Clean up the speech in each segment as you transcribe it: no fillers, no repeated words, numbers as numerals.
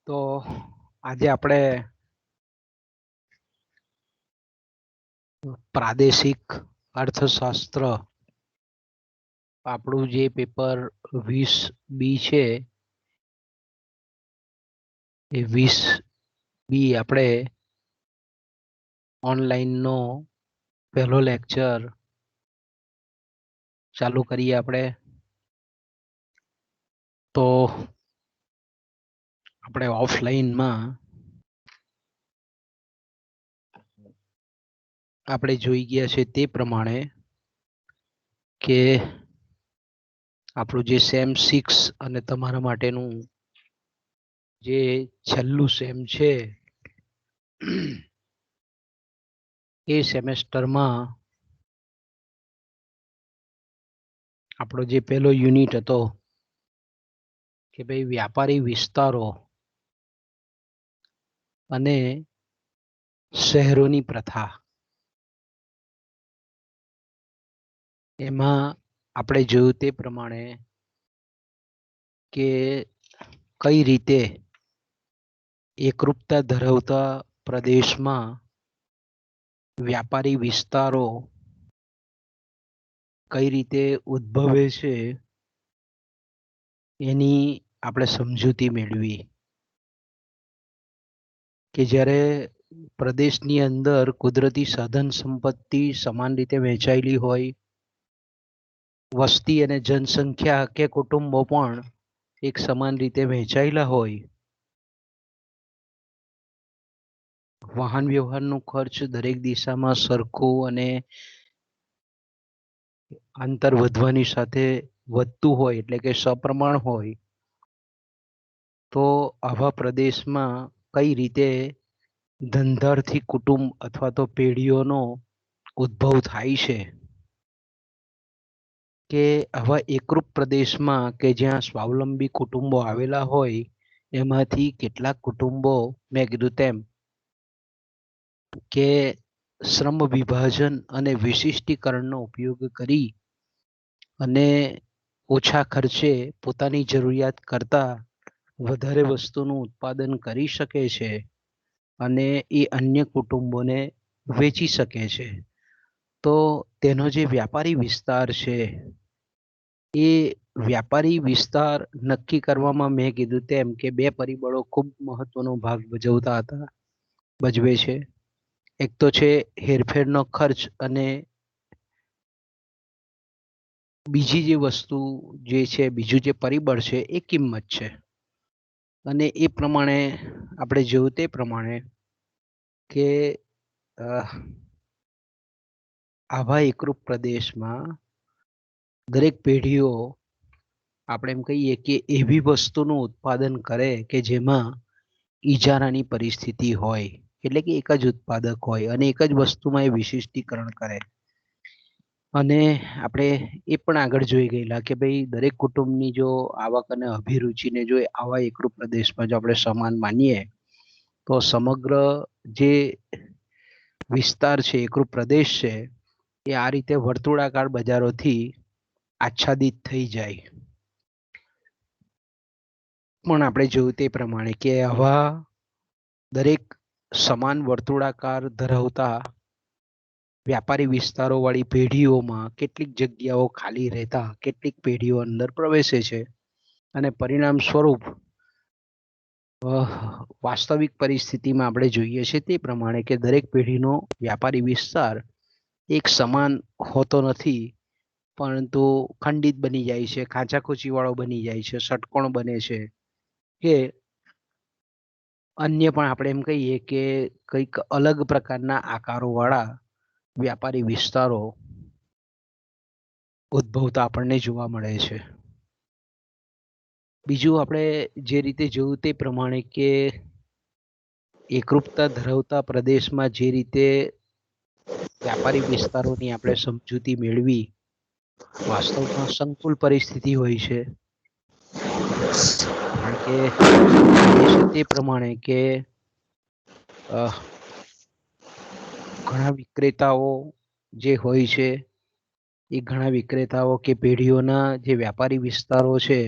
તો આજે આપણે પ્રાદેશિક અર્થશાસ્ત્ર આપણું જે પેપર 20B છે એ 20B આપણે ઓનલાઈન નો પહેલો લેક્ચર ચાલુ કરીએ આપણે. તો આપણે ઓફલાઈનમાં આપણે જોઈ ગયા છે તે પ્રમાણે કે આપણું જે સેમ 6 અને તમારા માટેનું જે છેલ્લું સેમ છે એ સેમેસ્ટરમાં આપણો જે પહેલો યુનિટ હતો કે ભાઈ વ્યાપારી વિસ્તારો અને શહેરોની પ્રથા, એમાં આપણે જોયું તે પ્રમાણે કે કઈ રીતે એકરૂપતા ધરાવતા પ્રદેશમાં વ્યાપારી વિસ્તારો કઈ રીતે ઉદ્ભવે છે એની આપણે સમજૂતી મેળવી. કે જ્યારે પ્રદેશની અંદર કુદરતી સાધન સંપત્તિ સમાન રીતે વહેંચાયેલી હોય, વસ્તી અને જનસંખ્યા કે કુટુંબો પણ એક સમાન રીતે વહેંચાયેલા હોય, વાહન વ્યવહારનો ખર્ચ દરેક દિશામાં સરખું અને અંતર વધવાની સાથે વધતું હોય એટલે કે સપ્રમાણ હોય, તો આવા પ્રદેશમાં કઈ રીતે ધંધાર્થી કુટુંબ અથવા તો પેઢીઓનો ઉદ્ભવ થાય છે. કે આવા એકરૂપ પ્રદેશમાં કે જ્યાં સ્વાવલંબી કુટુંબો આવેલા હોય, એમાંથી કેટલાક કુટુંબો મેં કીધું તેમ કે શ્રમ વિભાજન અને વિશિષ્ટીકરણનો ઉપયોગ કરી અને ઓછા ખર્ચે પોતાની જરૂરિયાત કરતા વધારે વસ્તુનું ઉત્પાદન કરી શકે છે અને એ અન્ય કુટુંબોને વેચી શકે છે. તો તેનો જે વ્યાપારી વિસ્તાર છે એ વ્યાપારી વિસ્તાર નક્કી કરવામાં મેં કીધું તેમ કે બે પરિબળો ખૂબ મહત્વનો ભાગ ભજવે છે. એક તો છે હેરફેરનો ખર્ચ અને બીજી જે વસ્તુ જે છે, બીજું જે પરિબળ છે એ કિંમત છે. અને એ પ્રમાણે આપણે જોયું તે પ્રમાણે કે આવા એકરૂપ પ્રદેશમાં દરેક પેઢીઓ આપણે એમ કહીએ કે એવી વસ્તુનું ઉત્પાદન કરે કે જેમાં ઈજારાની પરિસ્થિતિ હોય, એટલે કે એક જ ઉત્પાદક હોય અને એક જ વસ્તુમાં એ વિશિષ્ટીકરણ કરે. અને આપણે એ પણ આગળ જોઈ ગયેલા કે ભાઈ દરેક કુટુંબની જો આવક અને અભિરુચિને જો આવા એકરૂપ પ્રદેશમાં જો આપણે સમાન માનીએ તો સમગ્ર જે વિસ્તાર છે, એકરૂપ પ્રદેશ છે, એ આ રીતે વર્તુળાકાર બજારોથી આચ્છાદિત થઈ જાય. પણ આપણે જોયું તે પ્રમાણે કે આવા દરેક સમાન વર્તુળાકાર ધરાવતા વ્યાપારી વિસ્તારો વાળી પેઢીઓમાં કેટલીક જગ્યાઓ ખાલી રહેતા કેટલીક પેઢીઓ અંદર પ્રવેશે છે અને પરિણામ સ્વરૂપ વાસ્તવિક પરિસ્થિતિમાં આપણે જોઈએ છીએ તે પ્રમાણે કે દરેક પેઢીનો વ્યાપારી વિસ્તાર એક સમાન હોતો નથી, પરંતુ ખંડિત બની જાય છે, ખાંચાખૂચી વાળો બની જાય છે, ષટકોણ બને છે કે અન્ય પણ આપણે એમ કહીએ કે કંઈક અલગ પ્રકારના આકારો વાળા વ્યાપારી વિસ્તારો ઉદ્ભવતા આપણને જોવા મળે છે. બીજું આપણે જે રીતે જોયું તે પ્રમાણે કે એકરૂપતા ધરાવતા પ્રદેશમાં જે રીતે વ્યાપારી વિસ્તારોની આપણે સમજૂતી મેળવી, વાસ્તવમાં સંકુલ પરિસ્થિતિ હોય છે. કારણ કે તે પ્રમાણે કે ઘણા વિક્રેતાઓ જે હોય છે એ ઘણા વિક્રેતાઓ કે પેઢીઓના જે વ્યાપારી વિસ્તારો છે,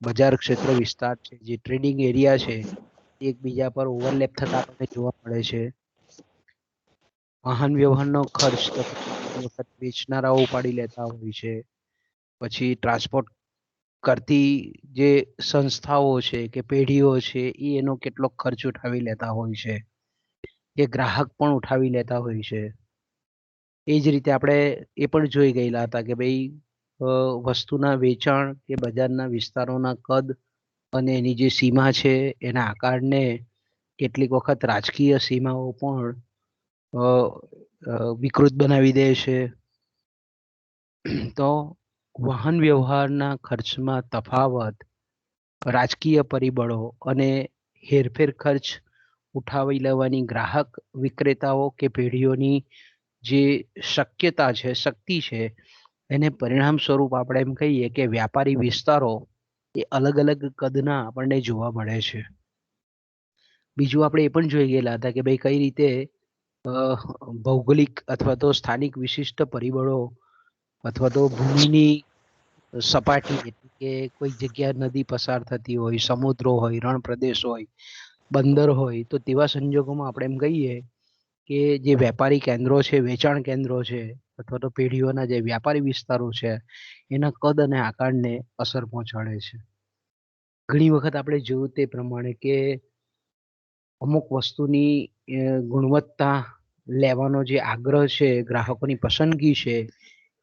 બજાર ક્ષેત્ર વિસ્તાર છે, જે ટ્રેડિંગ એરિયા છે, એકબીજા પર ઓવરલેપ થતા આપણને જોવા મળે છે. વાહન વ્યવહારનો ખર્ચ તો ઘણી વખત વેચનારાઓ ઉપાડી લેતા હોય છે. પછી ટ્રાન્સપોર્ટ કરતી જે સંસ્થાઓ છે કે પેઢીઓ છે એ એનો કેટલો ખર્ચ ઉઠાવી લેતા હોય છે, એ ગ્રાહક પણ ઉઠાવી લેતા હોય છે. એ જ રીતે આપણે એ પણ જોઈ ગયેલા હતા કે ભાઈ વસ્તુના વેચાણ કે બજારના વિસ્તારોના કદ અને એની જે સીમા છે એના આકારને કેટલીક વખત રાજકીય સીમાઓ પણ વિકૃત બનાવી દે છે. તો વાહન વ્યવહારના ખર્ચમાં તફાવત, રાજકીય પરિબળો અને હેરફેર ખર્ચ ઉઠાવી લેવાની ગ્રાહક વિક્રેતાઓ કે પેઢીઓની જે શક્યતા છે, શક્તિ છે, એને પરિણામ સ્વરૂપ આપણે એમ કહીએ કે વ્યાપારી વિસ્તારો એ અલગ અલગ કદના આપણને જોવા મળે છે. બીજું આપણે એ પણ જોઈ ગયેલા હતા કે ભાઈ કઈ રીતે ભૌગોલિક અથવા તો સ્થાનિક વિશિષ્ટ પરિબળો અથવા તો ભૂમિની સપાટી એટલે કે કોઈ જગ્યા નદી પસાર થતી હોય, સમુદ્રો હોય, રણ પ્રદેશ હોય, બંદર હોય, તો તેવા સંજોગોમાં આપણે એમ કહીએ કે જે વેપારી કેન્દ્રો છે, વેચાણ કેન્દ્રો છે, અથવા તો પેઢીઓના જે વ્યાપારી વિસ્તારો છે એના કદ અને આકારને અસર પહોંચાડે છે. ઘણી વખત આપણે જોયું તે પ્રમાણે કે અમુક વસ્તુની ગુણવત્તા લેવાનો જે આગ્રહ છે, ગ્રાહકોની પસંદગી છે,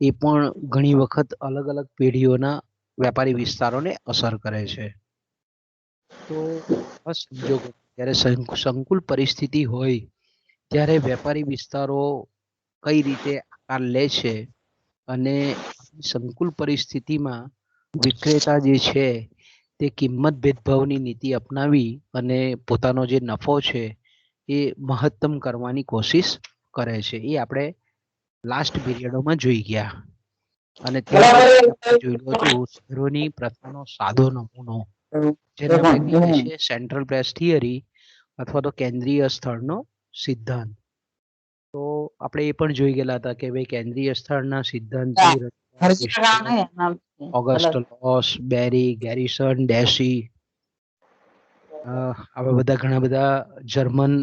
એ પણ ઘણી વખત અલગ અલગ પેઢીઓના વેપારી વિસ્તારોને અસર કરે છે. તો આ સંજોગો જ્યારે સંકુલ પરિસ્થિતિ હોય ત્યારે વેપારી વિસ્તારો કઈ રીતે આકાર લે છે અને સંકુલ પરિસ્થિતિમાં વિક્રેતા જે છે તે કિંમત ભેદભાવની નીતિ અપનાવી અને પોતાનો જે નફો છે એ મહત્તમ કરવાની કોશિશ કરે છે. એ આપણે લાસ્ટ પીરિયડોમાં જોઈ ગયા. અને ત્યાર પછી જોયું હતું શહેરોની પ્રથાનો સાદો નમૂનો, જેને આપણે કહીએ છીએ સેન્ટ્રલ પ્લેસ થિયરી અથવા તો કેન્દ્રીય સ્થળનો સિદ્ધાંત. તો આપણે એ પણ જોઈ ગયેલા હતા કે ભાઈ કેન્દ્રીય સ્થળના સિદ્ધાંતની ઓગસ્ટ લોસ, બેરી, ગેરિસન, ડેસી, આવા બધા ઘણા બધા જર્મન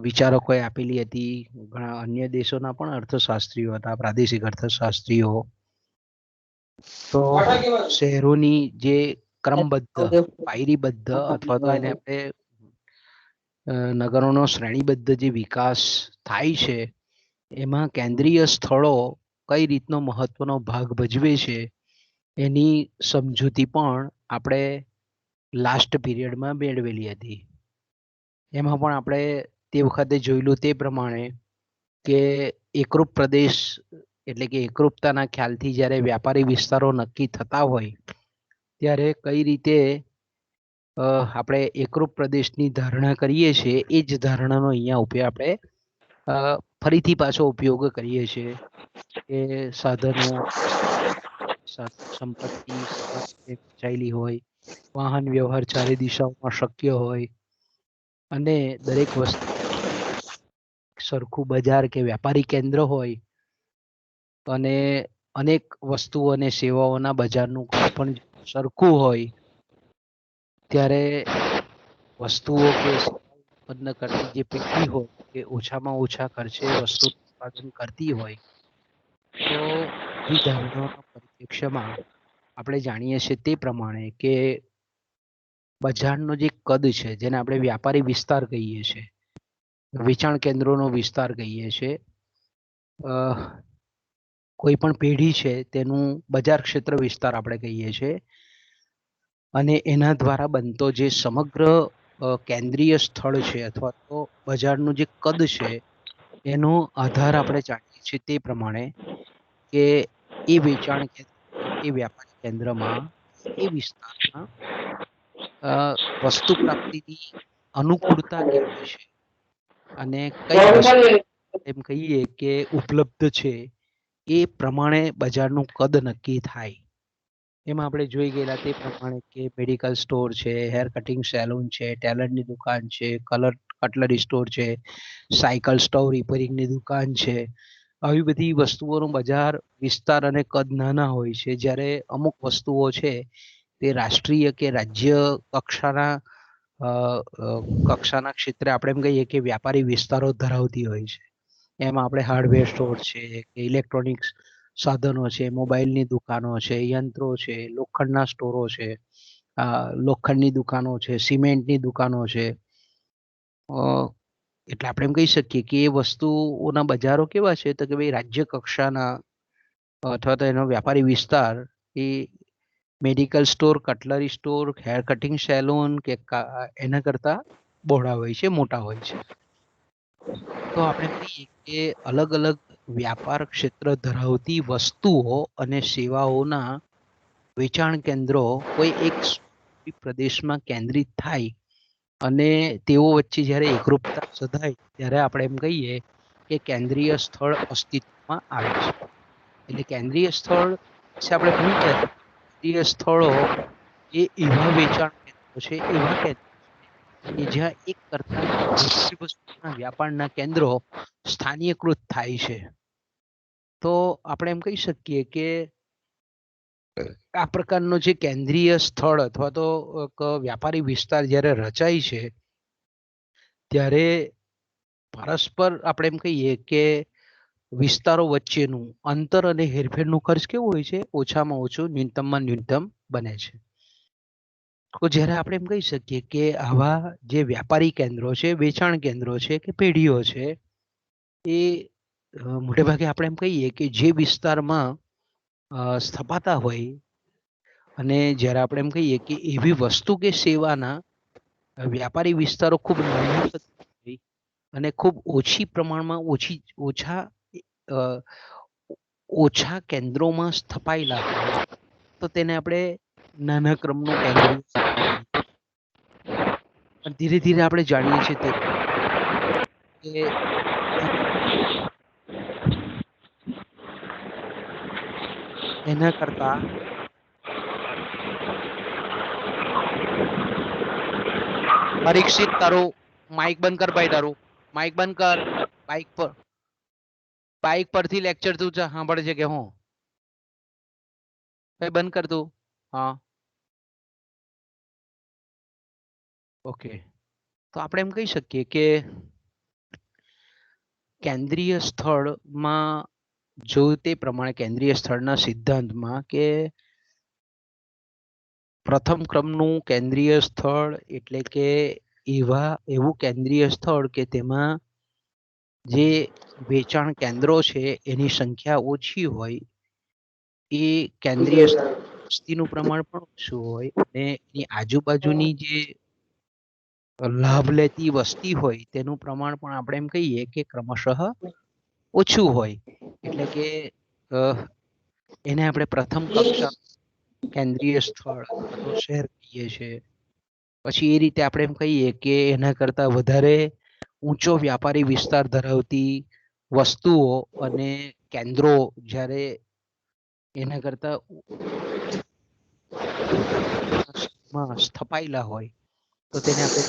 વિચારકોએ આપેલી હતી. ઘણા અન્ય દેશોના પણ અર્થશાસ્ત્રીઓ હતા, પ્રાદેશિક અર્થશાસ્ત્રીઓ. તો શહેરોની જે ક્રમબદ્ધ, પાયરીબદ્ધ અથવા તો એને આપણે નગરોનો શ્રેણીબદ્ધ જે વિકાસ થાય છે એમાં કેન્દ્રીય સ્થળો કઈ રીતનો મહત્વનો ભાગ ભજવે છે એની સમજૂતી પણ આપણે લાસ્ટ પીરિયડમાં મેળવેલી હતી. એમાં પણ આપણે તે વખતે જોયેલું તે પ્રમાણે કે એકરૂપ પ્રદેશ એટલે કે એકરૂપતાના ખ્યાલથી જ્યારે વ્યાપારી વિસ્તારો નક્કી થતા હોય ત્યારે કઈ રીતે આપણે એકરૂપ પ્રદેશની ધારણા કરીએ છીએ એ જ ધારણાનો અહીંયા ઉપયોગ આપણે ફરીથી પાછો ઉપયોગ કરીએ છીએ કે સાધનો, સંપત્તિ વહેંચાયેલી હોય, વાહન વ્યવહાર ચારે દિશાઓમાં શક્ય હોય અને દરેક વસ્તુ સરખું બજાર કે વ્યાપારી કેન્દ્ર હોય અને અનેક વસ્તુઓ અને સેવાઓના બજારનું પણ સરખું હોય ત્યારે વસ્તુઓ કે ઉત્પન્ન કરતી જે પેઢી હોય એ ઓછામાં ઓછા ખર્ચે વસ્તુ ઉત્પાદન કરતી હોય તો ધારણાઓના પરિપ્રેક્ષ્યમાં આપણે જાણીએ છીએ તે પ્રમાણે કે બજારનો જે કદ છે જેને આપણે વ્યાપારી વિસ્તાર કહીએ છીએ, વેચાણ કેન્દ્રોનો વિસ્તાર કહીએ છીએ, કોઈ પણ પેઢી છે તેનું બજાર ક્ષેત્ર વિસ્તાર આપણે કહીએ છીએ અને એના દ્વારા બનતો જે સમગ્ર કેન્દ્રીય સ્થળ છે અથવા તો બજારનું જે કદ છે એનો આધાર આપણે જાણીએ છીએ તે પ્રમાણે કે એ વેચાણ કેન્દ્રમાં, એ વ્યાપારી કેન્દ્રમાં, એ વિસ્તારમાં વસ્તુ પ્રાપ્તિની અનુકૂળતા કેવી છે અને કઈ વસ્તુ એમ કહીએ કે ઉપલબ્ધ છે એ પ્રમાણે બજારનું કદ નક્કી થાય. એમાં આપણે જોઈ ગયેલા તે પ્રમાણે કે મેડિકલ સ્ટોર છે, હેર કટિંગ સેલૂન છે, ટેલરની દુકાન છે, કટલરી સ્ટોર છે, સાયકલ સ્ટોવ રિપેરિંગની દુકાન છે, આવી બધી વસ્તુઓનું બજાર વિસ્તાર અને કદ નાના હોય છે. જ્યારે અમુક વસ્તુઓ છે તે રાષ્ટ્રીય કે રાજ્ય કક્ષાના કક્ષાના ક્ષેત્રે આપણે એમ કહીએ કે વ્યાપારી વિસ્તારો ધરાવતી હોય છે. એમાં આપણે હાર્ડવેર સ્ટોર છે કે ઇલેક્ટ્રોનિક્સ સાધનો છે, મોબાઈલની દુકાનો છે, યંત્રો છે, લોખંડના સ્ટોરો છે, લોખંડની દુકાનો છે, સિમેન્ટની દુકાનો છે. એટલે આપણે એમ કહી શકીએ કે એ વસ્તુઓના બજારો કેવા છે તો કે ભાઈ રાજ્ય કક્ષાના અથવા તો એનો વ્યાપારી વિસ્તાર એ medical store, cutlery store, hair cutting salon કે એના કરતા બહોળા હોય છે, મોટા હોય છે. તો આપણે કહીએ કે અલગ અલગ વ્યાપાર ક્ષેત્ર ધરાવતી વસ્તુઓ અને સેવાઓના વેચાણ કેન્દ્રો કોઈ એક પ્રદેશમાં કેન્દ્રિત થાય અને તેઓ વચ્ચે જ્યારે એકરૂપતા સધાય ત્યારે આપણે એમ કહીએ કે કેન્દ્રીય સ્થળ અસ્તિત્વમાં આવે છે. એટલે કેન્દ્રીય સ્થળ વિશે આપણે ભણી ગયા કેન્દ્રીય સ્થળો એ એવા વેચાણ કેન્દ્રો છે, એવા કેન્દ્રો કે જ્યાં એક કરતા વધારે વસ્તુના વ્યાપારના કેન્દ્રો સ્થાનીયકૃત થાય છે. તો આપણે એમ કહી શકીએ કે આ પ્રકારનો જે કેન્દ્રીય સ્થળ અથવા તો વ્યાપારી વિસ્તાર જ્યારે રચાય છે ત્યારે પરસ્પર આપણે એમ કહીએ કે વિસ્તારો વચ્ચેનું અંતર અને હેરફેરનું ખર્ચ કેવું હોય છે? ઓછામાં ઓછું, ન્યૂનતમમાં ન્યૂનતમ બને છે. તો જ્યારે આપણે એમ કહી શકીએ કે આવા જે વ્યાપારી કેન્દ્રો છે, વેચાણ કેન્દ્રો છે કે પેઢીઓ છે, એ મોટે ભાગે આપણે એમ કહીએ કે જે વિસ્તારમાં સ્થપાતા હોય અને જ્યારે આપણે એમ કહીએ કે એવી વસ્તુ કે સેવાના વ્યાપારી વિસ્તારો ખૂબ નાના અને ખૂબ ઓછી પ્રમાણમાં ઓછા કેન્દ્રોમાં સ્થપાયેલા હોય તો તેને આપણે નાના ક્રમનું કેન્દ્રીય પણ ધીરે ધીરે આપણે જાણીએ છીએ તે કે એના કરતા પરીક્ષિત, તારું માઇક બંધ કર ભાઈ, તારું માઇક બંધ કર. બાઇક પરથી લેક્ચર તું સાંભળે છે કે હું? ભાઈ બંધ કર તું. હા, ઓકે. તો આપણે એમ કહી શકીએ કે કેન્દ્રીય સ્થળમાં જો તે પ્રમાણે કેન્દ્રીય સ્થળના સિદ્ધાંતમાં કે પ્રથમ ક્રમનું કેન્દ્રીય સ્થળ એટલે કે એવું કેન્દ્રીય સ્થળ કે તેમાં જે વેચાણ કેન્દ્રો છે એની સંખ્યા ઓછી હોય, એ કેન્દ્રીય વસ્તીનું પ્રમાણ પણ ઓછું હોય અને એની આજુબાજુની જે લાભ લેતી વસ્તી હોય તેનું પ્રમાણ પણ આપણે એમ કહીએ કે ક્રમશઃ ઓછું હોય. એટલે કે એને આપણે પ્રથમ કક્ષા કેન્દ્રીય સ્થળ અથવા તો શહેર કહીએ છીએ. પછી એ રીતે આપણે એમ કહીએ કે એના કરતા વધારે ઊંચો વ્યાપારી વિસ્તાર ધરાવતી વસ્તુઓ અને કેન્દ્રો જ્યારે એના કરતા સ્થપાયેલા હોય તો તેને આપણે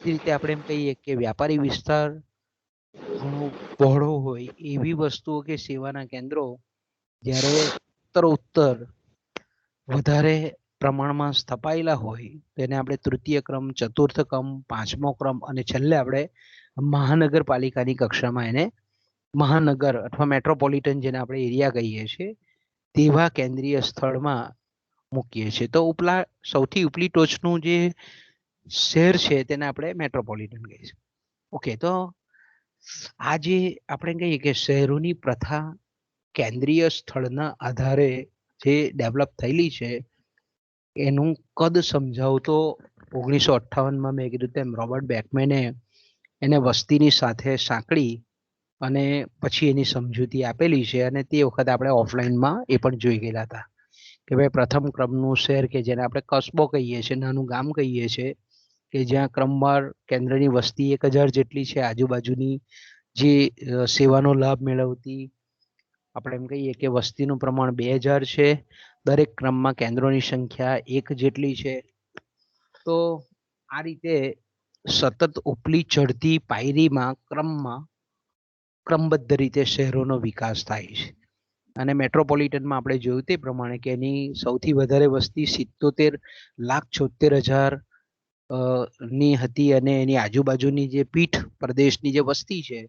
રીતે આપણે એમ કહીએ કે વ્યાપારી વિસ્તાર ઘણો બહોળો હોય એવી વસ્તુઓ કે સેવાના કેન્દ્રો જ્યારે ઉત્તર વધારે પ્રમાણમાં સ્થપાયેલા હોય તેને આપણે તૃતીય ક્રમ, ચતુર્થ ક્રમ, પાંચમો ક્રમ અને છેલ્લે આપણે મહાનગરપાલિકાની કક્ષામાં એને મહાનગર અથવા મેટ્રોપોલિટન જેને આપણે એરિયા કહીએ છીએ તેવા કેન્દ્રીય સ્થળમાં મૂકીએ છીએ. તો સૌથી ઉપલી ટોચનું જે શહેર છે તેને આપણે મેટ્રોપોલિટન કહીએ છીએ. ઓકે, તો આ જે આપણે કહીએ કે શહેરોની પ્રથા કેન્દ્રીય સ્થળના આધારે જે ડેવલપ થયેલી છે એનું કદ સમજાવતો 1958માં મેં કીધું તેમ રોબર્ટ બેકમેને એને વસ્તીની સાથે સાંકળી અને પછી એની સમજૂતી આપેલી છે. અને તે વખતે આપણે ઓફલાઈનમાં એ પણ જોઈ ગયેલા હતા કે ભાઈ પ્રથમ ક્રમનું શહેર કે જેને આપણે કસ્બો કહીએ છીએ, નાનું ગામ કહીએ છીએ, કે જ્યાં ક્રમવાર કેન્દ્રની વસ્તી 1000 જેટલી છે, આજુબાજુની જે સેવાનો લાભ મેળવતી આપણે એમ કહીએ કે વસ્તીનું પ્રમાણ 2000 છે, દરેક ક્રમમાં કેન્દ્રોની સંખ્યા 1 જેટલી છે. તો આ રીતે સતત ઉપલી ચડતી પાયરીમાં ક્રમબદ્ધ રીતે શહેરોનો વિકાસ થાય છે. અને મેટ્રોપોલિટનમાં આપણે જોયું તે પ્રમાણે કે એની સૌથી વધારે વસ્તી 77,76,000 ની હતી અને એની આજુબાજુની જે પીઠ પ્રદેશની જે વસ્તી છે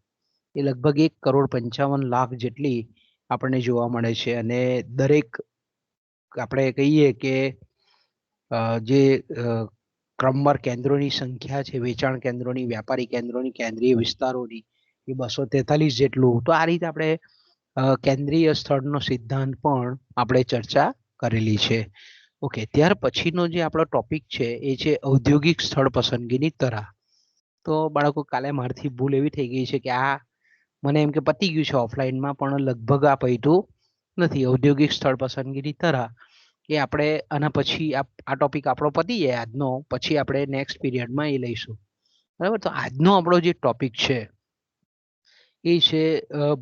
એ લગભગ 1,55,00,000 જેટલી આપણને જોવા મળે છે. અને દરેક આપણે કહીએ કે જે ક્રમવાર કેન્દ્રોની સંખ્યા છે, વેચાણ કેન્દ્રોની, વ્યાપારી કેન્દ્રોની, કેન્દ્રીય વિસ્તારોની, એ 243 જેટલું. તો આ રીતે આપણે કેન્દ્રીય સ્થળનો સિદ્ધાંત પણ આપણે ચર્ચા કરેલી છે. ઓકે, ત્યાર પછીનો જે આપણો ટોપિક છે એ છે ઔદ્યોગિક સ્થળ પસંદગીની તરાહ. તો બાળકો, કાલે મારથી ભૂલ એવી થઈ ગઈ છે કે આ મને એમ કે પતી ગયું છે ઓફલાઈનમાં, પણ લગભગ આ પૈતું નથી. ઔદ્યોગિક સ્થળ પસંદગીની તરાહ એ આપણે આના પછી આ ટોપિક આપણો પતી જાય આજનો, પછી આપણે નેક્સ્ટ પીરિયડમાં એ લઈશું. બરાબર. તો આજનો આપણો જે ટોપિક છે એ છે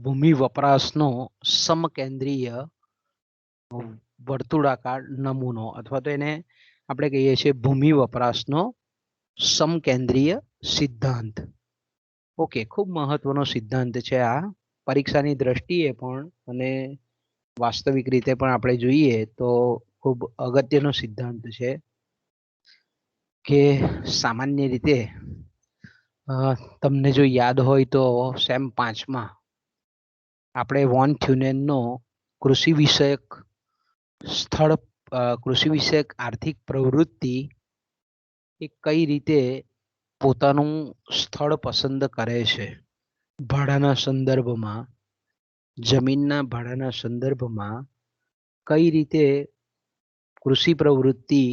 ભૂમિ વપરાશનો સમકેન્દ્રીય વર્તુળાકાર નમૂનો, અથવા તો એને આપણે કહીએ છીએ ભૂમિ વપરાશનો સમકેન્દ્રીય સિદ્ધાંત. ઓકે, ખૂબ મહત્વનો સિદ્ધાંત છે આ, પરીક્ષાની દ્રષ્ટિએ પણ અને વાસ્તવિક રીતે પણ આપણે જોઈએ તો ખૂબ અગત્યનો સિદ્ધાંત છે. કે સામાન્ય રીતે તમને જો યાદ હોય તો સેમ 5માં આપણે વોન થ્યુનેનનો કૃષિ વિષયક આર્થિક પ્રવૃત્તિ એ કઈ રીતે પોતાનું સ્થળ પસંદ કરે છે ભાડાના સંદર્ભમાં, જમીનના ભાડાના સંદર્ભમાં કઈ રીતે કૃષિ પ્રવૃત્તિ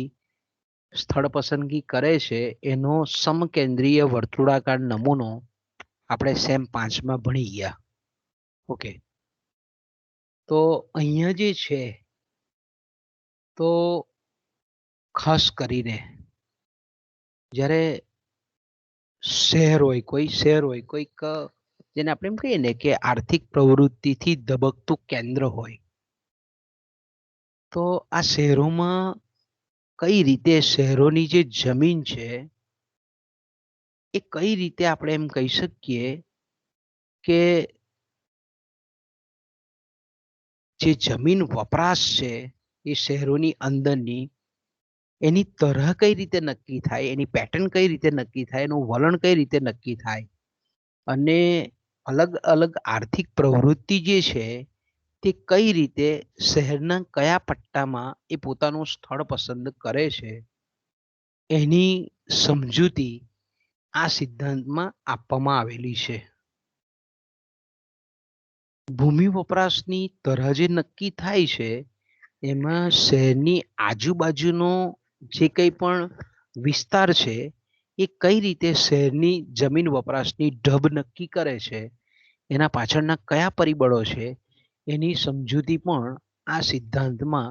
સ્થળ પસંદગી કરે છે, એનો સમકેન્દ્રીય વર્તુળાકાર નમૂનો આપણે સેમ 5માં ભણી ગયા. ઓકે, તો અહીંયા જે છે તો ખાસ કરીને જ્યારે શહેર હોય, કોઈક જેને આપણે એમ કહીએ ને કે આર્થિક પ્રવૃત્તિથી ધબકતું કેન્દ્ર હોય, તો આ શહેરોમાં કઈ રીતે શહેરોની જે જમીન છે એ કઈ રીતે આપણે એમ કહી શકીએ કે જે જમીન વપરાશ છે એ શહેરોની અંદરની, એની તરહ કઈ રીતે નક્કી થાય, એની પેટર્ન કઈ રીતે નક્કી થાય, એનું વલણ કઈ રીતે નક્કી થાય, અને અલગ અલગ આર્થિક પ્રવૃત્તિ જે છે તે કઈ રીતે શહેરના કયા પટ્ટામાં એ પોતાનું સ્થળ પસંદ કરે છે, એની સમજૂતી આ સિદ્ધાંતમાં આપવામાં આવેલી છે. ભૂમિ વપરાશની તરહ જે નક્કી થાય છે એમાં શહેરની આજુબાજુનો જે કંઈ પણ વિસ્તાર છે એ કઈ રીતે શહેરની જમીન વપરાશની ઢબ નક્કી કરે છે, એના પાછળના કયા પરિબળો છે, એની સમજૂતી પણ આ સિદ્ધાંતમાં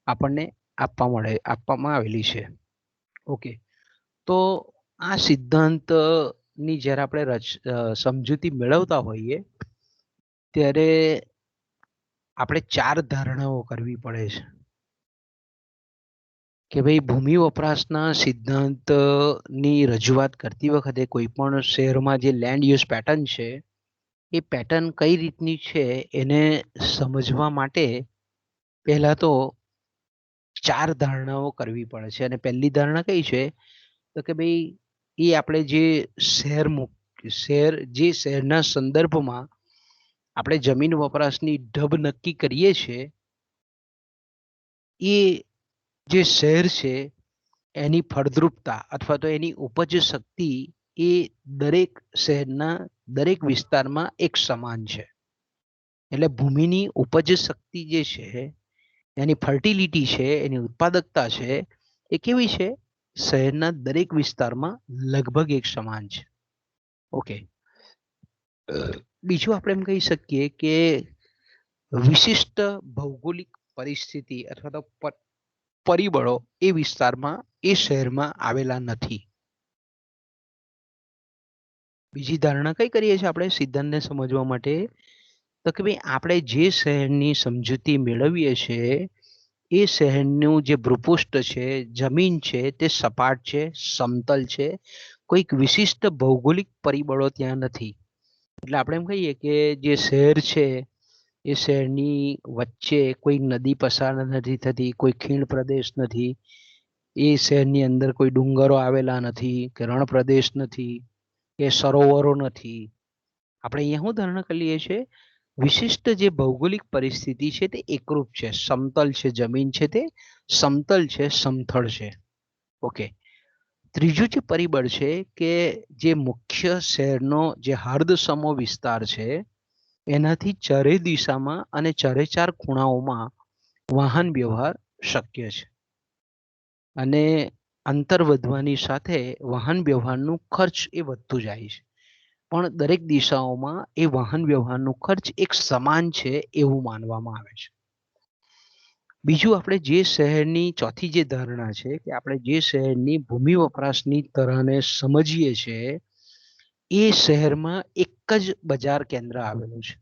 આપણને આપવામાં આવેલી છે. ઓકે, તો આ સિદ્ધાંતની જ્યારે આપણે સમજૂતી મેળવતા હોઈએ ત્યારે આપણે 4 ધારણાઓ કરવી પડે છે કે ભાઈ ભૂમિ વપરાશના સિદ્ધાંતની રજૂઆત કરતી વખતે કોઈ પણ શહેરમાં જે લેન્ડ યુઝ પેટર્ન છે એ પેટર્ન કઈ રીતની છે એને સમજવા માટે પહેલા તો 4 ધારણાઓ કરવી પડે છે. અને પહેલી ધારણા કઈ છે તો કે ભાઈ એ આપણે જે શહેરના સંદર્ભમાં આપણે જમીન વપરાશની ઢબ નક્કી કરીએ છીએ એ જે શહેર છે એની ફળદ્રુપતા અથવા તો એની ઉપજ શક્તિ એ દરેક શહેરના દરેક વિસ્તારમાં એક સમાન છે. એટલે ભૂમિની ઉપજ શક્તિ જે છે, એની ફર્ટિલિટી છે, એની ઉત્પાદકતા છે, એ કેવી છે? શહેરના દરેક વિસ્તારમાં લગભગ એક સમાન છે. ઓકે, બીજું આપણે એમ કહી શકીએ કે વિશિષ્ટ ભૌગોલિક પરિસ્થિતિ અથવા તો પરિબળો એ વિસ્તારમાં, એ શહેરમાં આવેલા નથી. બીજી ધારણા કઈ કરીએ છીએ આપણે સિદ્ધાંતને સમજવા માટે તો કે ભાઈ આપણે જે શહેરની સમજૂતી મેળવીએ છીએ એ શહેરનું જે ભૂપૃષ્ઠ છે, જમીન છે, તે સપાટ છે, સમતલ છે, કોઈક વિશિષ્ટ ભૌગોલિક પરિબળો ત્યાં નથી. એટલે આપણે એમ કહીએ કે જે શહેર છે એ શહેરની વચ્ચે કોઈ નદી પસાર નથી થતી, કોઈ ખીણ પ્રદેશ નથી, એ શહેરની અંદર કોઈ ડુંગરો આવેલા નથી, કે રણ પ્રદેશ નથી, કે સરોવરો નથી. આપણે અહીંયા શું ધારણા કરી લઈએ છીએ? વિશિષ્ટ જે ભૌગોલિક પરિસ્થિતિ છે તે એકરૂપ છે, સમતલ છે, જમીન છે તે સમતલ છે, સમથળ છે. ઓકે. ત્રીજું જે પરિબળ છે કે જે મુખ્ય શહેરનો જે હર્દસમો વિસ્તાર છે એનાથી ચારે દિશામાં અને ચારે ચાર ખૂણાઓમાં વાહન વ્યવહાર શક્ય છે. અને અંતર વધવાની સાથે વાહન વ્યવહારનું ખર્ચ એ વધતું જાય છે, પણ દરેક દિશાઓમાં એ વાહન વ્યવહારનો ખર્ચ એક સમાન છે એવું માનવામાં આવે છે. બીજું, આપણે જે શહેરની ચોથી જે ધારણા છે કે આપણે જે શહેરની ભૂમિ વપરાશની તરહને સમજીએ છીએ એ શહેરમાં એક જ બજાર કેન્દ્ર આવેલું છે.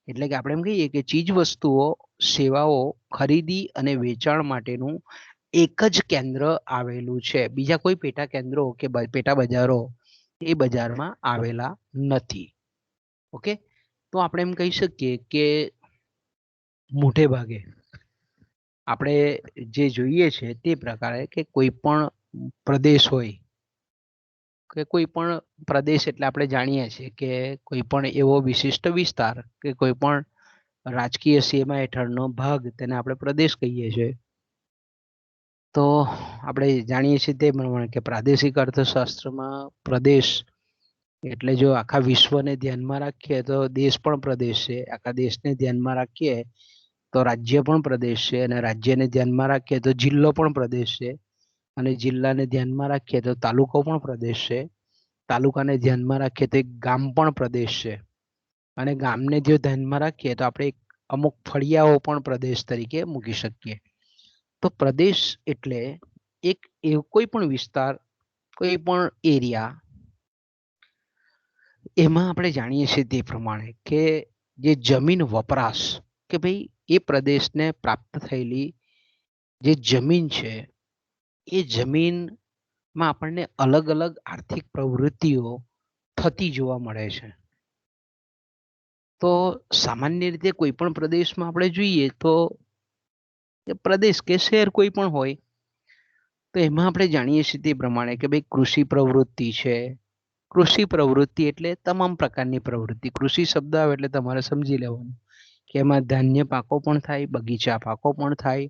એટલે કે આપણે એમ કહીએ કે ચીજ વસ્તુઓ, સેવાઓ ખરીદી અને વેચાણ માટેનું એક જ કેન્દ્ર આવેલું છે. બીજા કોઈ પેટા કેન્દ્રો કે પેટા બજારો એ બજારમાં આવેલા નથી. ઓકે. તો આપણે એમ કહી શકીએ કે મોટે ભાગે આપણે જે જોઈએ છે તે પ્રકારે કે કોઈ પણ પ્રદેશ હોય કે કોઈ પણ પ્રદેશ એટલે આપણે જાણીએ છીએ કે કોઈ પણ એવો વિશિષ્ટ વિસ્તાર કે કોઈ પણ રાજકીય સીમા હેઠળનો ભાગ, તેને આપણે પ્રદેશ કહીએ છીએ. તો આપણે જાણીએ છીએ તે પ્રમાણે કે પ્રાદેશિક અર્થશાસ્ત્રમાં પ્રદેશ એટલે જો આખા વિશ્વને ધ્યાનમાં રાખીએ તો દેશ પણ પ્રદેશ છે, આખા દેશને ધ્યાનમાં રાખીએ તો રાજ્ય પણ પ્રદેશ છે, અને રાજ્યને ધ્યાનમાં રાખીએ તો જિલ્લો પણ પ્રદેશ છે, અને જિલ્લાને ધ્યાનમાં રાખીએ તો તાલુકો પણ પ્રદેશ છે, તાલુકાને ધ્યાનમાં રાખીએ તો એક ગામ પણ પ્રદેશ છે, અને ગામને જો ધ્યાનમાં રાખીએ તો આપણે અમુક ફળિયાઓ પણ પ્રદેશ તરીકે મૂકી શકીએ. તો પ્રદેશ એટલે એક કોઈ પણ વિસ્તાર, કોઈ પણ એરિયા, એમાં આપણે જાણીએ છીએ તે પ્રમાણે કે જે જમીન વપરાશ કે ભાઈ એ પ્રદેશને પ્રાપ્ત થયેલી જે જમીન છે એ જમીનમાં આપણને અલગ અલગ આર્થિક પ્રવૃત્તિઓ થતી જોવા મળે છે. તો સામાન્ય રીતે કોઈ પણ પ્રદેશમાં આપણે જોઈએ તો પ્રદેશ કે શહેર કોઈ પણ હોય તો એમાં આપણે જાણીએ છીએ તે પ્રમાણે કે ભાઈ કૃષિ પ્રવૃત્તિ છે. કૃષિ પ્રવૃત્તિ એટલે તમામ પ્રકારની પ્રવૃત્તિ. કૃષિ શબ્દ આવે એટલે તમારે સમજી લેવાનું કે એમાં ધાન્ય પાકો પણ થાય, બગીચા પાકો પણ થાય,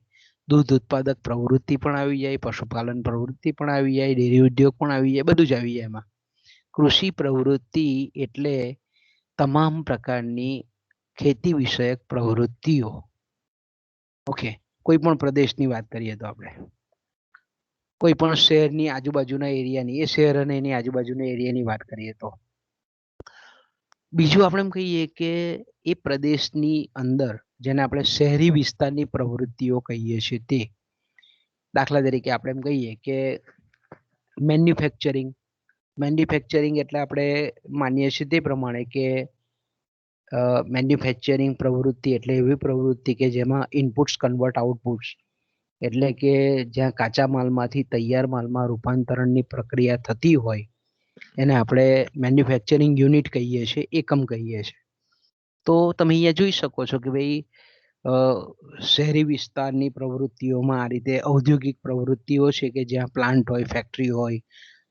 દૂધ ઉત્પાદક પ્રવૃત્તિ પણ આવી જાય, પશુપાલન પ્રવૃત્તિ પણ આવી જાય, ડેરી ઉદ્યોગ પણ આવી જાય, બધું જ આવી જાય એમાં. કૃષિ પ્રવૃત્તિ એટલે તમામ પ્રકારની ખેતી વિષયક પ્રવૃત્તિઓ. ઓકે. કોઈ પણ પ્રદેશની વાત કરીએ તો આપણે કોઈ પણ શહેરની આજુબાજુના એરિયાની, એ શહેર અને એની આજુબાજુના એરિયાની વાત કરીએ તો બીજું આપણે એમ કહીએ કે એ પ્રદેશની અંદર જેને આપણે શહેરી વિસ્તારની પ્રવૃત્તિઓ કહીએ છીએ તે, દાખલા તરીકે આપણે એમ કહીએ કે મેન્યુફેક્ચરિંગ. મેન્યુફેક્ચરિંગ એટલે આપણે માનીએ છીએ તે પ્રમાણે કે મેન્યુફેક્ચરિંગ પ્રવૃત્તિ એટલે એવી પ્રવૃત્તિ કે જેમાં ઇનપુટ્સ કન્વર્ટ આઉટપુટ્સ, એટલે કે જ્યાં કાચા માલમાંથી તૈયાર માલમાં રૂપાંતરણની પ્રક્રિયા થતી હોય એને આપણે મેન્યુફેક્ચરિંગ યુનિટ કહીએ છીએ, એકમ કહીએ છીએ. તો તમે અહીંયા જોઈ શકો છો કે ભાઈ શહેરી વિસ્તારની પ્રવૃત્તિઓમાં આ રીતે ઔદ્યોગિક પ્રવૃત્તિઓ છે કે જ્યાં પ્લાન્ટ હોય, ફેક્ટરી હોય,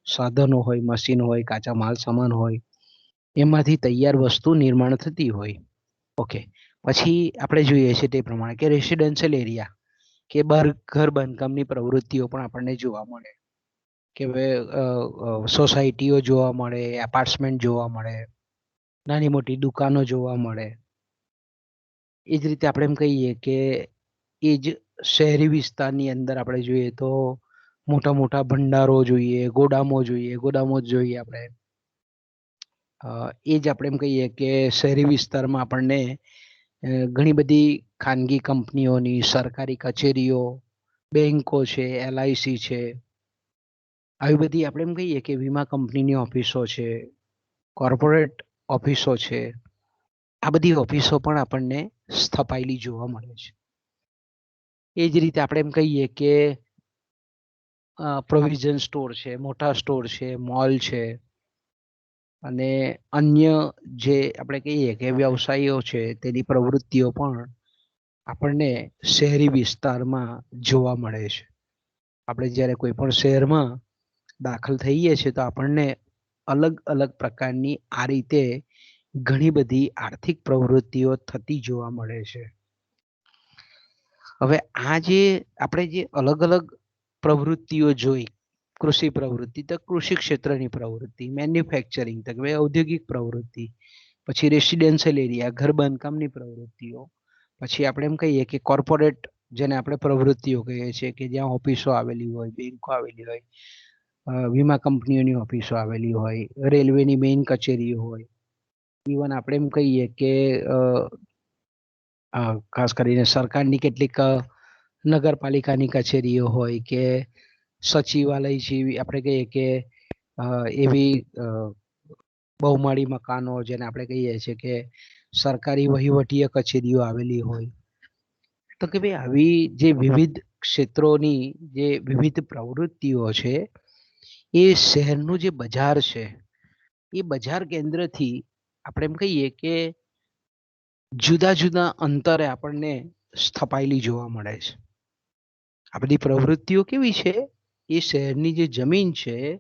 સાધનો હોય, મશીન હોય, કાચા માલ સામાન હોય, એમાંથી તૈયાર વસ્તુ નિર્માણ થતી હોય. ઓકે. પછી આપણે જોઈએ છીએ તે પ્રમાણે કે રેસિડેન્શિયલ એરિયા કે ઘર બાંધકામની પ્રવૃત્તિઓ પણ આપણને જોવા મળે, કે સોસાયટીઓ જોવા મળે, એપાર્ટમેન્ટ જોવા મળે, નાની મોટી દુકાનો જોવા મળે. એ જ રીતે આપણે એમ કહીએ કે એ જ શહેરી વિસ્તારની અંદર આપણે જોઈએ તો મોટા મોટા ભંડારો જોઈએ, ગોડામો જોઈએ આપણે. એ જ આપણે એમ કહીએ કે શહેરી વિસ્તારમાં આપણને ઘણી બધી ખાનગી કંપનીઓની, સરકારી કચેરીઓ, બેંકો છે, LIC છે, આવી બધી આપણે એમ કહીએ કે વીમા કંપનીની ઓફિસો છે, કોર્પોરેટ ઓફિસો છે, આ બધી ઓફિસો પણ આપણને સ્થપાયેલી જોવા મળે છે. એ જ રીતે આપણે એમ કહીએ કે પ્રોવિઝન સ્ટોર છે, મોટા સ્ટોર છે, મોલ છે, અને અન્ય જે આપણે કહીએ કે વ્યવસાયીઓ છે તેની પ્રવૃત્તિઓ પણ આપણને શહેરી વિસ્તારમાં જોવા મળે છે. આપણે જ્યારે કોઈ પણ શહેરમાં દાખલ થઈએ છીએ તો આપણને અલગ અલગ પ્રકારની આ રીતે ઘણી બધી આર્થિક પ્રવૃત્તિઓ થતી જોવા મળે છે. હવે આ જે આપણે જે અલગ અલગ પ્રવૃત્તિઓ જોઈ, કૃષિ પ્રવૃત્તિ તો કૃષિ ક્ષેત્રની પ્રવૃત્તિ, મેન્યુફેક્ચરિંગ તો કે ઔદ્યોગિક પ્રવૃત્તિ, પછી રેસિડેન્શિયલ એરિયા ઘર બાંધકામની પ્રવૃત્તિઓ, પછી આપણે એમ કહીએ કે કોર્પોરેટ જેને આપણે પ્રવૃત્તિઓ કહીએ છીએ કે જ્યાં ઓફિસો આવેલી હોય, બેંકો આવેલી હોય, વીમા કંપનીઓની ઓફિસો આવેલી હોય, રેલવેની મેઇન કચેરીઓ હોય, ઇવન આપણે એમ કહીએ કે ખાસ કરીને સરકારની કેટલીક નગરપાલિકાની કચેરીઓ હોય કે સચિવાલય જેવી આપણે કહીએ કે એવી બહુમાળી મકાનો જેને આપણે કહીએ છીએ કે સરકારી વહીવટીય કચેરીઓ આવેલી હોય, તો કે ભાઈ આવી જે વિવિધ ક્ષેત્રોની જે વિવિધ પ્રવૃત્તિઓ છે એ શહેરનું જે બજાર છે એ બજાર કેન્દ્રથી આપણે એમ કહીએ કે જુદા જુદા અંતરે આપણને સ્થપાયેલી જોવા મળે છે. આ બધી પ્રવૃત્તિઓ કેવી છે, એ શહેરની જે જમીન છે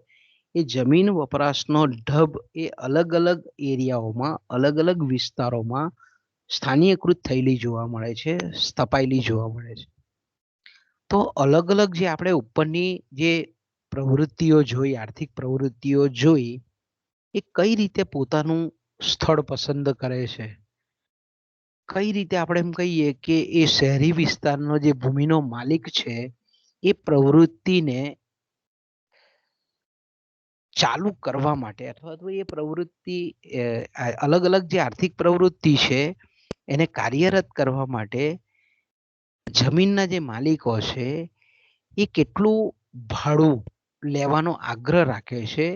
એ જમીન વપરાશનો ઢબ એ અલગ અલગ એરિયાઓમાં, અલગ અલગ વિસ્તારોમાં સ્થાનીયકૃત થયેલી જોવા મળે છે, સ્થપાયેલી જોવા મળે છે. તો અલગ અલગ જે આપણે ઉપરની જે પ્રવૃત્તિઓ જોઈ, આર્થિક પ્રવૃત્તિઓ જોઈ, એ કઈ રીતે પોતાનું સ્થળ પસંદ કરે છે, કઈ રીતે આપણે એમ કહીએ કે એ શહેરી વિસ્તારનો જે ભૂમિનો માલિક છે એ પ્રવૃત્તિને ચાલુ કરવા માટે અથવા તો એ પ્રવૃત્તિ અલગ અલગ જે આર્થિક પ્રવૃત્તિ છે એને કાર્યરત કરવા માટે જમીનના જે માલિકો છે એ કેટલું ભાડું લેવાનો આગ્રહ રાખે છે.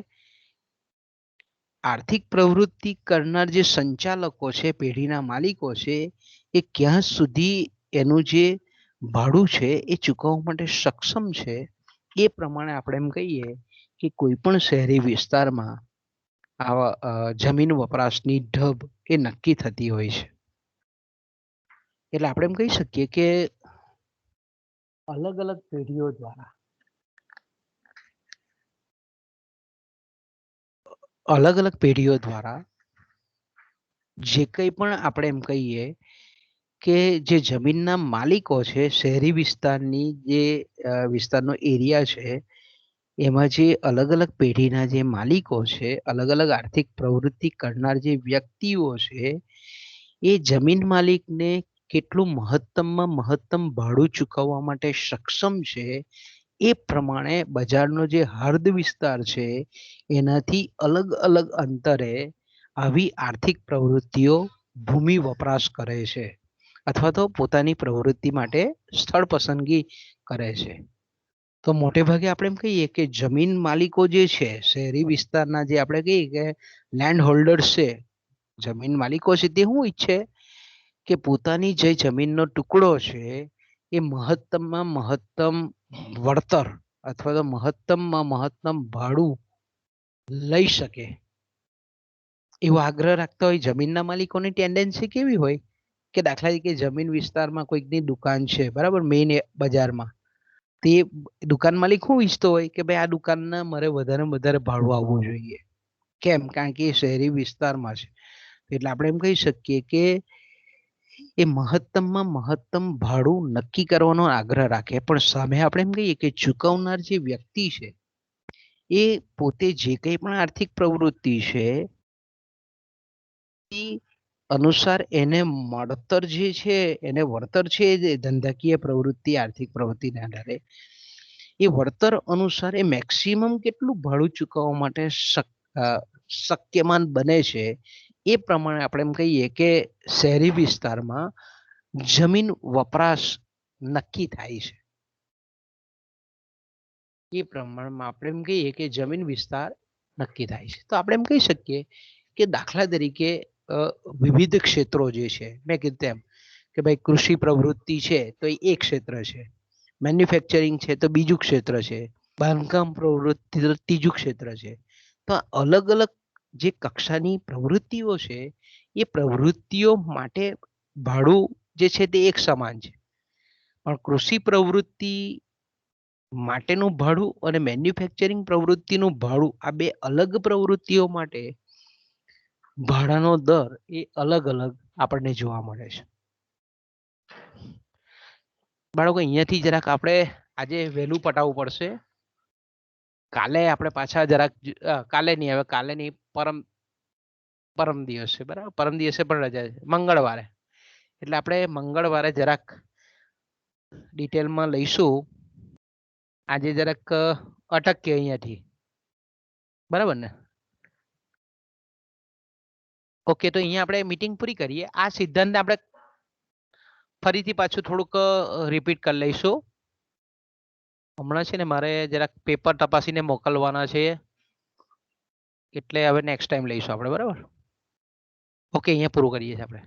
આર્થિક પ્રવૃત્તિ કરનાર જે સંચાલકો છે, પેઢીના માલિકો છે, એ ક્યાં સુધી એનું જે ભાડું છે એ ચૂકવવા માટે સક્ષમ છે, એ પ્રમાણે આપણે એમ કહીએ કે કોઈ પણ શહેરી વિસ્તારમાં આવા જમીન વપરાશની ઢબ એ નક્કી થતી હોય છે. એટલે આપણે એમ કહી શકીએ કે અલગ અલગ પેઢીઓ દ્વારા જે કંઈ પણ આપણે એમ કહીએ કે જે જમીનના માલિકો છે, શહેરી વિસ્તારની જે વિસ્તારનો એરિયા છે એમાં જે અલગ અલગ પેઢીના જે માલિકો છે, અલગ અલગ આર્થિક પ્રવૃત્તિ કરનાર જે વ્યક્તિઓ છે, એ જમીન માલિકને કેટલું મહત્તમમાં મહત્તમ ભાડું ચૂકવવા માટે સક્ષમ છે એ પ્રમાણે બજારનો જે હદ વિસ્તાર છે એનાથી અલગ અલગ અંતરે આવી આર્થિક પ્રવૃત્તિઓ ભૂમિ વપરાશ કરે છે અથવા તો પોતાની પ્રવૃત્તિ માટે સ્થળ પસંદગી કરે છે. તો મોટે ભાગે આપણે એમ કહીએ કે જમીન માલિકો જે છે શહેરી વિસ્તારના, જે આપણે કહીએ કે લેન્ડ હોલ્ડર્સ છે, જમીન માલિકો છે, તે શું ઈચ્છે કે પોતાની જે જમીનનો ટુકડો છે એ મહત્તમમાં મહત્તમ વળતર અથવા તો મહત્તમમાં મહત્તમ ભાડું લઈ શકે એવો આગ્રહ રાખતા હોય. જમીનના માલિકોની ટેન્ડન્સી કેવી હોય કે દાખલા તરીકે જમીન વિસ્તારમાં કોઈકની દુકાન છે, બરાબર, મેઇન બજારમાં, તે દુકાન માલિક શું ઈચ્છતો હોય કે ભાઈ આ દુકાનના મારે વધારે વધારે ભાડું આવવું જોઈએ. કેમ? કારણ કે એ શહેરી વિસ્તારમાં છે. એટલે આપણે એમ કહી શકીએ કે એ મહત્તમમાં મહત્તમ ભાડું નક્કી કરવાનો આગ્રહ રાખે, પણ સામે આપણે એમ કહીએ કે ચૂકવનાર જે વ્યક્તિ છે એ પોતે જે કંઈ પણ આર્થિક પ્રવૃત્તિ છે અનુસાર એને મળતર જે છે, એને વળતર છે, જે ધંધાકીય પ્રવૃત્તિ, આર્થિક પ્રવૃત્તિના આધારે એ વળતર અનુસાર એ મેક્સિમમ કેટલું ભાડું ચૂકવવા માટે શક્યમાન બને છે એ પ્રમાણે આપણે એમ કહીએ કે શહેરી વિસ્તારમાં જમીન વપરાશ નક્કી થાય છે. એ પ્રમાણમાં આપણે એમ કહીએ કે જમીન વિસ્તાર નક્કી થાય છે. તો આપણે એમ કહી શકીએ કે દાખલા તરીકે વિવિધ ક્ષેત્રો જે છે, મેં કીધું તેમ કે ભાઈ કૃષિ પ્રવૃત્તિ છે તો એ એક ક્ષેત્ર છે, મેન્યુફેક્ચરિંગ છે તો બીજું ક્ષેત્ર છે, બાંધકામ પ્રવૃત્તિ તો ત્રીજું ક્ષેત્ર છે. તો અલગ અલગ જે કક્ષાની પ્રવૃત્તિઓ છે એ પ્રવૃત્તિઓ માટે ભાડું જે છે તે એક સમાન છે, પણ કૃષિ પ્રવૃત્તિ માટેનું ભાડું અને મેન્યુફેક્ચરિંગ પ્રવૃત્તિનું ભાડું, આ બે અલગ પ્રવૃત્તિઓ માટે ભાડાનો દર એ અલગ અલગ આપણને જોવા મળે છે. બાળકો અહીંયાથી જરાક આપણે આજે વહેલું પટાવવું પડશે. કાલે આપણે પાછા જરાક કાલે નહીં, હવે કાલે નહીં, પરમ દિવસે, બરાબર, પરમ દિવસે પણ રજા છે, મંગળવારે. એટલે આપણે મંગળવારે જરાક ડિટેલમાં લઈશું. આજે જરાક અટકીએ અહીંયાથી, બરાબર ને? ઓકે, તો અહીંયા આપણે મીટિંગ પૂરી કરીએ. આ સિદ્ધાંતને આપણે ફરીથી પાછું થોડુંક રિપીટ કરી લઈશું. હમણાં છે ને મારે જરાક પેપર તપાસીને મોકલવાના છે, એટલે હવે નેક્સ્ટ ટાઈમ લઈશું આપણે, બરાબર? ઓકે, અહીંયા પૂરું કરીએ છીએ આપણે.